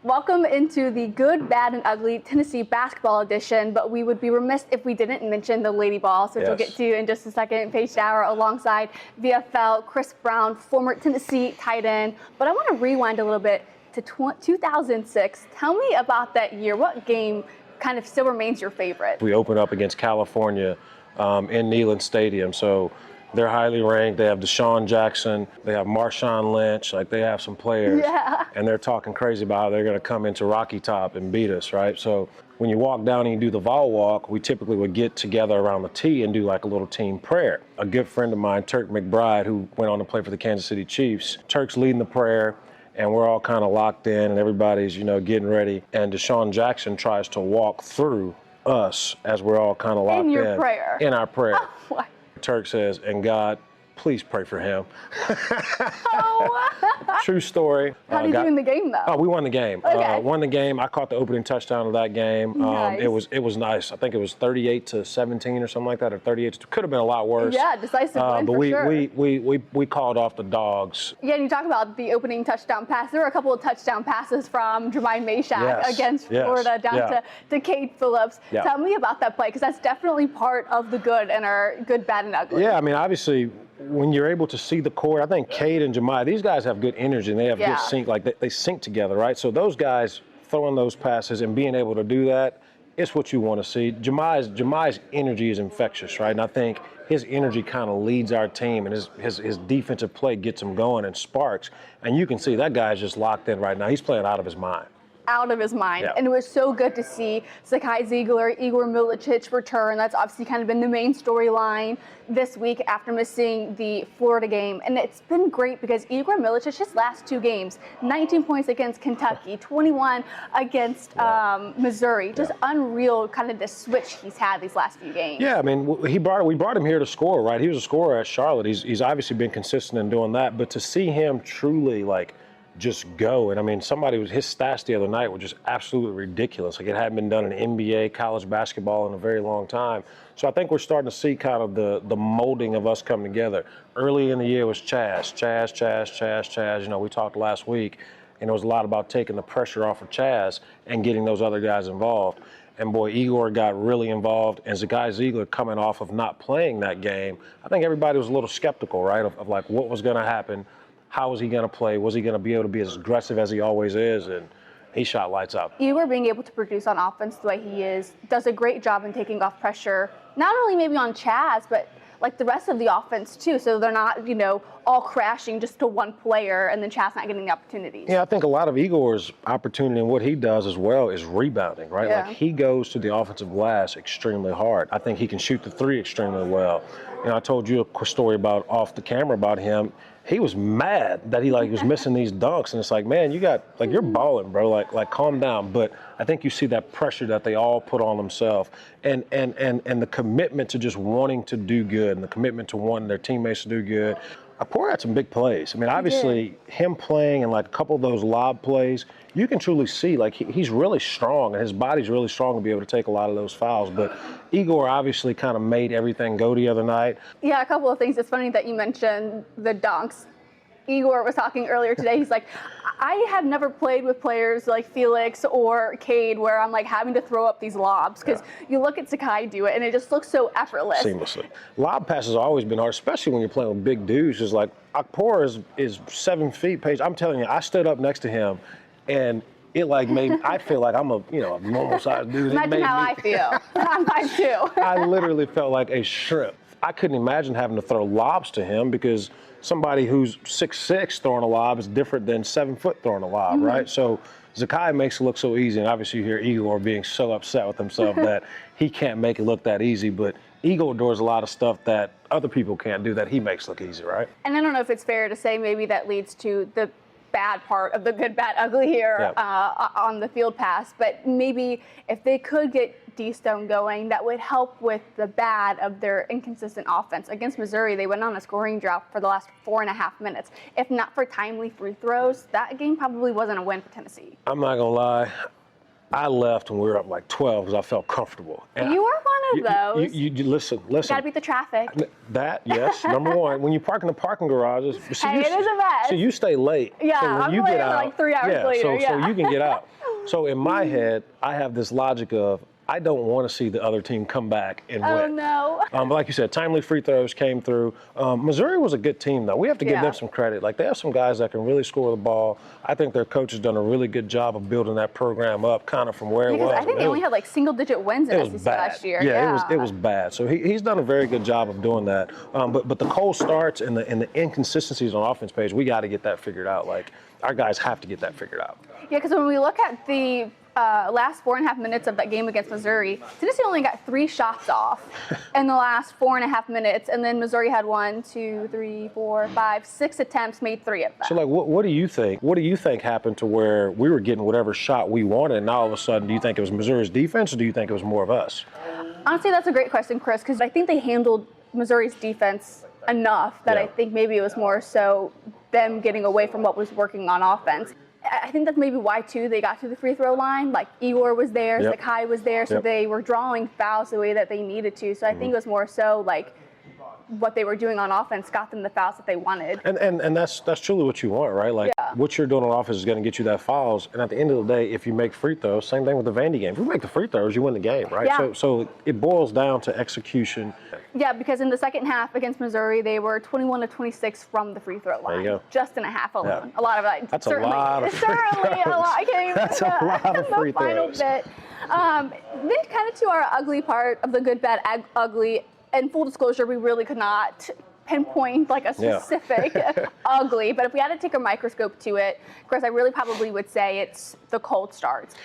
Welcome into the Good, Bad, and Ugly Tennessee Basketball Edition, but we would be remiss if we didn't mention the Lady Vols, which we'll get to in just a second. Paige Dower alongside VFL Chris Brown, former Tennessee tight end. But I want to rewind a little bit to 2006. Tell me about that year. What game kind of still remains your favorite? We open up against California in Neyland Stadium, so they're highly ranked. They have Deshaun Jackson. They have Marshawn Lynch. Like, they have some players. Yeah. And they're talking crazy about how they're going to come into Rocky Top and beat us, right? So when you walk down and you do the Vol walk, we typically would get together around the tee and do like a little team prayer. A good friend of mine, Turk McBride, who went on to play for the Kansas City Chiefs, Turk's leading the prayer, and we're all kind of locked in, and everybody's, getting ready. And Deshaun Jackson tries to walk through us as we're all kind of locked in. In your prayer? In our prayer. Oh, Turk says, and God, please pray for him. oh. True story. How did you do in the game, though? Oh, we won the game. Okay. Won the game. I caught the opening touchdown of that game. Nice. It was nice. I think it was 38-17 or something like that, or 38. Could have been a lot worse. Yeah, decisive win but for sure. we called off the dogs. Yeah, and you talk about the opening touchdown pass. There were a couple of touchdown passes from Jahmai Mashack against Florida down to Cade Phillips. Yeah. Tell me about that play, because that's definitely part of the good and our good, bad, and ugly. Yeah, I mean, obviously, when you're able to see the court, I think Cade and Jahmai, these guys have good energy and they have good sync. Like, they sync together, right? So those guys throwing those passes and being able to do that, it's what you want to see. Jahmai's energy is infectious, right? And I think his energy kind of leads our team, and his defensive play gets him going and sparks. And you can see that guy's just locked in right now. He's playing out of his mind. Out of his mind. Yeah. And it was so good to see Zakai, Zeigler, Igor, Milicic return. That's obviously kind of been the main storyline this week after missing the Florida game. And it's been great because Igor Milicic, his last two games, 19 points against Kentucky, 21 against Missouri. Just unreal kind of the switch he's had these last few games. Yeah, I mean, we brought him here to score, right? He was a scorer at Charlotte. He's obviously been consistent in doing that. But to see him truly, just go. And I mean, his stats the other night were just absolutely ridiculous. Like, it hadn't been done in NBA, college basketball in a very long time. So I think we're starting to see kind of the molding of us come together. Early in the year was Chaz. We talked last week, and it was a lot about taking the pressure off of Chaz and getting those other guys involved. And boy, Igor got really involved, and Zakai Zeigler coming off of not playing that game. I think everybody was a little skeptical, right, of like what was going to happen. How was he going to play? Was he going to be able to be as aggressive as he always is? And he shot lights out. Igor being able to produce on offense the way he is does a great job in taking off pressure, not only maybe on Chaz, but like the rest of the offense too. So they're not, all crashing just to one player and then Chaz not getting the opportunities. Yeah, I think a lot of Igor's opportunity and what he does as well is rebounding, right? Yeah. Like, he goes to the offensive glass extremely hard. I think he can shoot the three extremely well. I told you a story about off the camera about him. He was mad that he was missing these dunks, and it's like, man, you're balling, bro. Like calm down. But I think you see that pressure that they all put on themselves, and the commitment to just wanting to do good, and the commitment to wanting their teammates to do good. Akpor had some big plays. I mean, obviously, him playing and a couple of those lob plays, you can truly see he's really strong, and his body's really strong to be able to take a lot of those fouls. But Igor obviously kind of made everything go the other night. Yeah, a couple of things. It's funny that you mentioned the dunks. Igor was talking earlier today. He's like, I have never played with players like Felix or Cade where I'm having to throw up these lobs, because you look at Zakai do it and it just looks so effortless. Seamlessly. Lob passes have always been hard, especially when you're playing with big dudes. It's like Akpor is 7 feet, Paige. I'm telling you, I stood up next to him and it made I feel like I'm a normal sized dude. Imagine how I feel. I'm 5'2". I literally felt like a shrimp. I couldn't imagine having to throw lobs to him, because somebody who's 6'6" throwing a lob is different than 7 foot throwing a lob, right? So Zakai makes it look so easy, and obviously you hear Igor being so upset with himself that he can't make it look that easy. But Igor does a lot of stuff that other people can't do that he makes look easy, right? And I don't know if it's fair to say maybe that leads to the bad part of the good, bad, ugly here on the field pass. But maybe if they could get D-Stone going, that would help with the bad of their inconsistent offense. Against Missouri, they went on a scoring drought for the last 4.5 minutes. If not for timely free throws, that game probably wasn't a win for Tennessee. I'm not going to lie. I left when we were up 12 because I felt comfortable. And you are one those. You listen. Gotta beat the traffic. That, yes, number one. When you park in the parking garages, It is a mess. So you stay late. Yeah, so when I'm you late get out, like 3 hours later. So you can get out. So in my head, I have this logic of I don't want to see the other team come back and win. Oh no. But like you said, timely free throws came through. Missouri was a good team, though. We have to give them some credit. Like, they have some guys that can really score the ball. I think their coach has done a really good job of building that program up, kind of from where it was. I think they only had like single-digit wins in SEC last year. Yeah, it was bad. So he's done a very good job of doing that. But the cold starts and the inconsistencies on offense page, we got to get that figured out. Like, our guys have to get that figured out. Yeah, because when we look at the last 4.5 minutes of that game against Missouri, Tennessee only got 3 shots off in the last 4.5 minutes, and then Missouri had 1, 2, 3, 4, 5, 6 attempts, made 3 of them. So, like, what do you think? What do you think happened to where we were getting whatever shot we wanted, and now all of a sudden, do you think it was Missouri's defense, or do you think it was more of us? Honestly, that's a great question, Chris, because I think they handled Missouri's defense enough that I think maybe it was more so them getting away from what was working on offense. I think that's maybe why, too, they got to the free throw line. Like, Igor was there, Zakai was there, so they were drawing fouls the way that they needed to. So I think it was more so, like, what they were doing on offense got them the fouls that they wanted. And that's truly what you want, right? Like, what you're doing on offense is going to get you that fouls. And at the end of the day, if you make free throws, same thing with the Vandy game. If you make the free throws, you win the game, right? Yeah. So it boils down to execution. Yeah, because in the second half against Missouri, they were 21 to 26 from the free throw line. There you go. Just in a half alone. Yeah. A lot of that. That's certainly, a lot of free certainly a lot. I can't even That's a lot of free the final throws. bit. Then kind of to our ugly part of the good, bad, ugly. And full disclosure, we really could not pinpoint like a specific ugly, but if we had to take a microscope to it, Chris, I really probably would say it's the cold starts.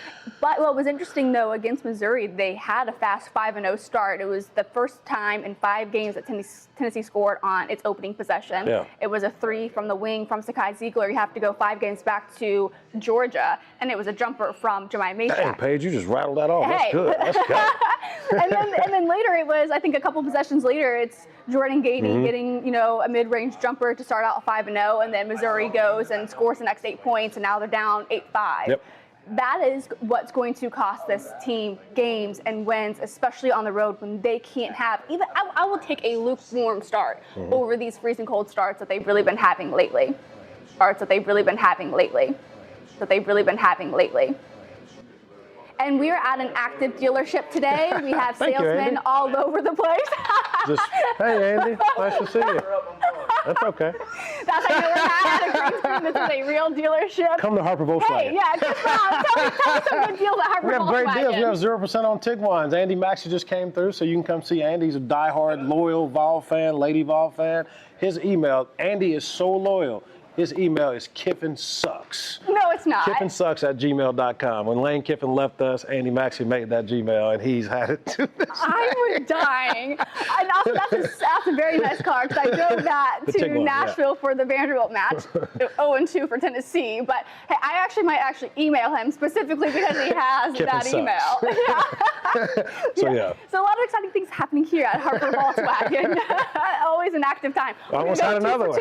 But what was interesting, though, against Missouri, they had a fast 5-0 start. It was the first time in 5 games that Tennessee scored on its opening possession. Yeah. It was a 3 from the wing from Zakai Zeigler. You have to go 5 games back to Georgia, and it was a jumper from Jahmai Mashack. Dang, Paige, you just rattled that off. Hey. That's good. That's good. and then later it was, I think a couple possessions later, it's Jordan Gady getting, a mid-range jumper to start out 5-0, and then Missouri goes and scores the next 8 points, and now they're down 8-5. Yep. That is what's going to cost this team games and wins, especially on the road when they can't have even. I will take a lukewarm start over these freezing cold starts that they've really been having lately. And we are at an active dealership today. We have salesmen all over the place. Hey, Andy, nice to see you. That's okay. That's how you know we're not at a green screen. This is a real dealership. Come to Harper Volkswagen. Hey, yeah, just tell me some good deals at Harper Volkswagen. We have great deals. We have 0% on Tiguan's. Andy Maxey just came through, so you can come see Andy. He's a diehard, loyal Vol fan, Lady Vol fan. His email, Andy is so loyal. His email is Kiffinsucks. No, it's not. Kiffinsucks@gmail.com. When Lane Kiffin left us, Andy Maxey made that Gmail, and he's had it to this I was dying. And also, that's a very nice car, because I drove that to Nashville for the Vanderbilt match. 0-2 for Tennessee. But hey, I might email him specifically because he has that email. So a lot of exciting things happening here at Harper Volkswagen. Always an active time. I almost had another one.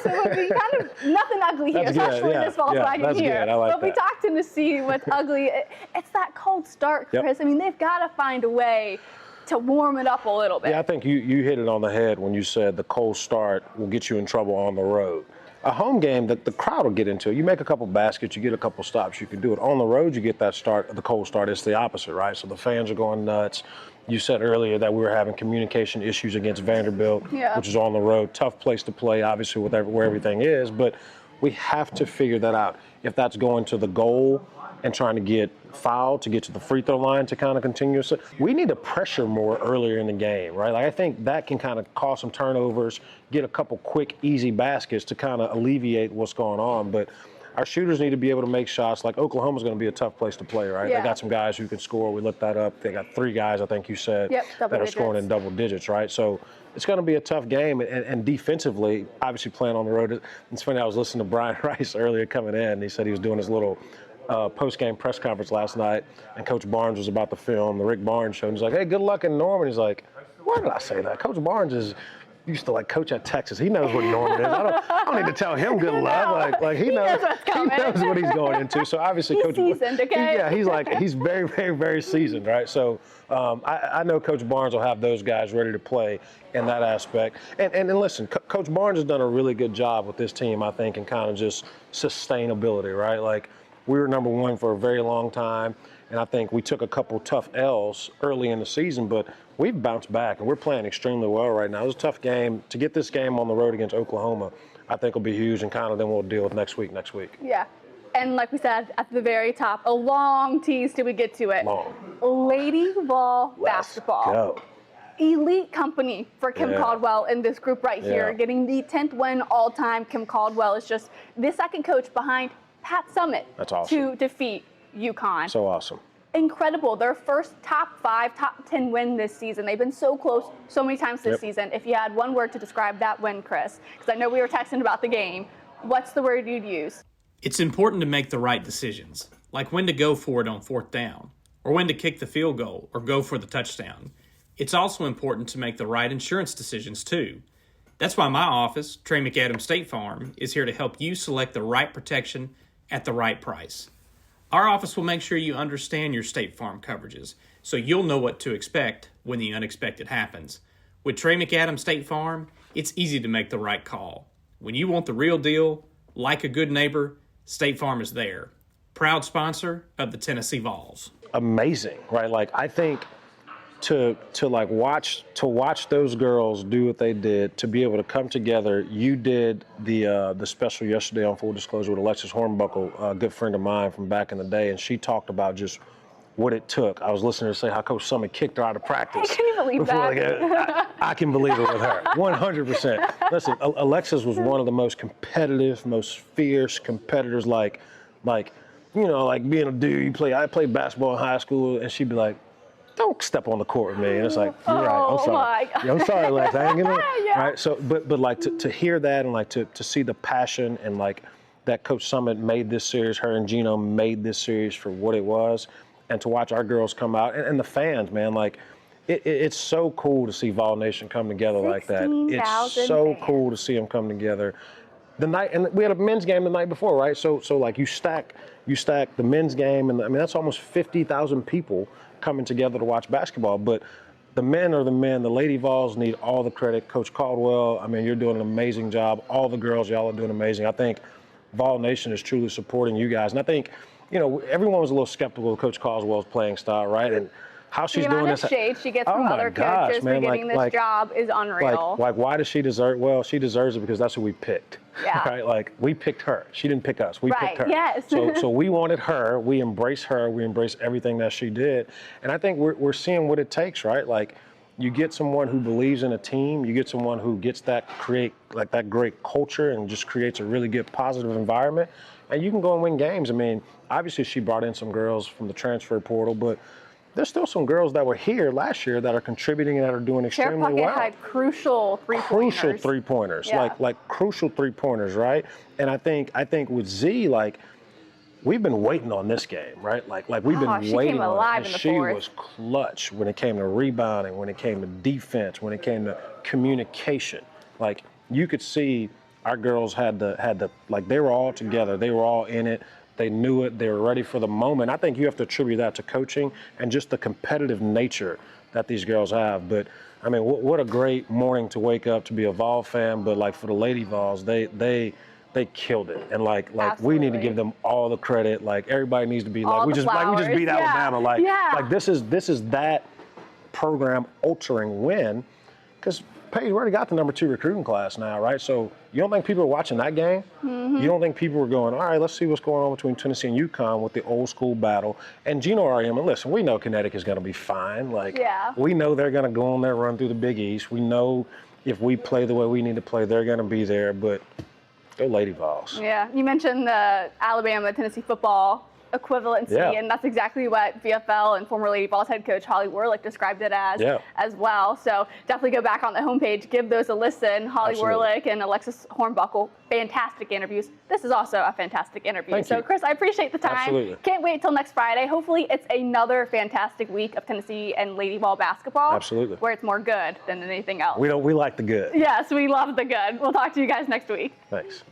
So it would be kind of nothing ugly here, especially this Volkswagen here. But we talked to see what's ugly. It's that cold start, Chris. Yep. I mean, they've got to find a way to warm it up a little bit. Yeah, I think you hit it on the head when you said the cold start will get you in trouble on the road. A home game, the crowd will get into it. You make a couple baskets, you get a couple stops, you can do it. On the road, you get that start, the cold start. It's the opposite, right? So the fans are going nuts. You said earlier that we were having communication issues against Vanderbilt, which is on the road. Tough place to play, obviously, with where everything is. But we have to figure that out. If that's going to the goal and trying to get fouled to get to the free throw line to kind of continue. So we need to pressure more earlier in the game, right? Like, I think that can kind of cause some turnovers, get a couple quick, easy baskets to kind of alleviate what's going on. But our shooters need to be able to make shots. Like, Oklahoma's going to be a tough place to play, right? Yeah. They got some guys who can score. We looked that up. They got 3 guys, I think you said, that are scoring in double digits, right? So it's going to be a tough game. And defensively, obviously playing on the road. It's funny, I was listening to Brian Rice earlier coming in, and he said he was doing his little post-game press conference last night, and Coach Barnes was about to film the Rick Barnes show. And he's like, hey, good luck in Norman. He's like, why did I say that? Coach Barnes is used to like coach at Texas. He knows what Norman is. I don't need to tell him good luck. Like he knows what he's going into. So obviously, he's Coach, seasoned, okay? He's very, very, very seasoned, right? So I know Coach Barnes will have those guys ready to play in that aspect. And listen, Coach Barnes has done a really good job with this team, I think, in kind of just sustainability, right? Like we were number one for a very long time. And I think we took a couple tough L's early in the season, but we've bounced back, and we're playing extremely well right now. It was a tough game. To get this game on the road against Oklahoma, I think will be huge, and kind of then we'll deal with next week. Yeah. And like we said at the very top, a long tease till we get to it. Long. Lady Vol basketball. Go. Elite company for Kim Caldwell in this group right here, getting the 10th win all time. Kim Caldwell is just the second coach behind Pat Summitt. That's awesome. To defeat UConn. So awesome. Incredible. Their first top 5, top 10 win this season. They've been so close so many times this season. If you had one word to describe that win, Chris, because I know we were texting about the game, what's the word you'd use? It's important to make the right decisions, like when to go for it on 4th down, or when to kick the field goal or go for the touchdown. It's also important to make the right insurance decisions, too. That's why my office, Trey McAdams State Farm, is here to help you select the right protection at the right price. Our office will make sure you understand your State Farm coverages, so you'll know what to expect when the unexpected happens. With Trey McAdams State Farm, it's easy to make the right call. When you want the real deal, like a good neighbor, State Farm is there. Proud sponsor of the Tennessee Vols. Amazing, right? Like I think to watch those girls do what they did, to be able to come together. You did the special yesterday on Full Disclosure with Alexis Hornbuckle, a good friend of mine from back in the day, and she talked about just what it took. I was listening to her say how Coach Summitt kicked her out of practice. Can you believe that? I can believe it with her, 100%. Listen, Alexis was one of the most competitive, most fierce competitors. Like being a dude. I played basketball in high school, and she'd be like, "Don't step on the court with me." And it's like, you're right. I'm sorry. My God. I'm sorry, Lex. I ain't gonna. Right. So, but like to hear that and like to see the passion and like that Coach Summitt made this series, her and Gino made this series for what it was, and to watch our girls come out and the fans, man, like it's so cool to see Vol Nation come together like that. It's so cool to see them come together. The night, and we had a men's game the night before, right? So like you stack the men's game, and I mean that's almost 50,000 people coming together to watch basketball. But the men are the men. The Lady Vols need all the credit. Coach Caldwell, I mean, you're doing an amazing job. All the girls, y'all are doing amazing. I think Vol Nation is truly supporting you guys. And I think, everyone was a little skeptical of Coach Caldwell's playing style, right? And how she's doing this. The amount of shade she gets from other coaches for getting this job is unreal. Like, why does she deserve? Well, she deserves it because that's who we picked. Yeah. Right? Like, we picked her. She didn't pick us. We picked her. Yes. So we wanted her. We embrace her. We embrace everything that she did. And I think we're seeing what it takes, right? Like, you get someone who believes in a team. You get someone who gets that great culture and just creates a really good positive environment. And you can go and win games. I mean, obviously she brought in some girls from the transfer portal, but there's still some girls that were here last year that are contributing and that are doing extremely well. Had crucial three-pointers. Yeah. like crucial three-pointers, right? And I think with Z, like, we've been waiting on this game, right? Like we've been waiting came alive on it. In the she fourth. was clutch when it came to rebounding, when it came to defense, when it came to communication. Like, you could see our girls had the like, they were all together. They were all in it. They knew it. They were ready for the moment. I think you have to attribute that to coaching and just the competitive nature that these girls have. But, I mean, what a great morning to wake up to be a Vol fan. But, like, for the Lady Vols, they killed it. And, like we need to give them all the credit. Like, everybody needs to be like, we just beat Alabama. Like this is that program altering win. Because Paige, we already got the number 2 recruiting class now, right? So you don't think people are watching that game? Mm-hmm. You don't think people are going, all right, let's see what's going on between Tennessee and UConn with the old school battle. And Gino R.M., and listen, we know Connecticut's going to be fine. Like, we know they're going to go on their run through the Big East. We know if we play the way we need to play, they're going to be there. But go Lady Vols. Yeah, you mentioned the Alabama-Tennessee football equivalency, and that's exactly what VFL and former Lady Vols head coach Holly Warlick described it as well. So definitely go back on the homepage, give those a listen. Holly Warlick and Alexis Hornbuckle, fantastic interviews. This is also a fantastic interview. Thank you. Chris, I appreciate the time. Absolutely. Can't wait till next Friday. Hopefully it's another fantastic week of Tennessee and Lady Vol basketball. Absolutely. Where it's more good than anything else. We like the good. Yes, we love the good. We'll talk to you guys next week. Thanks.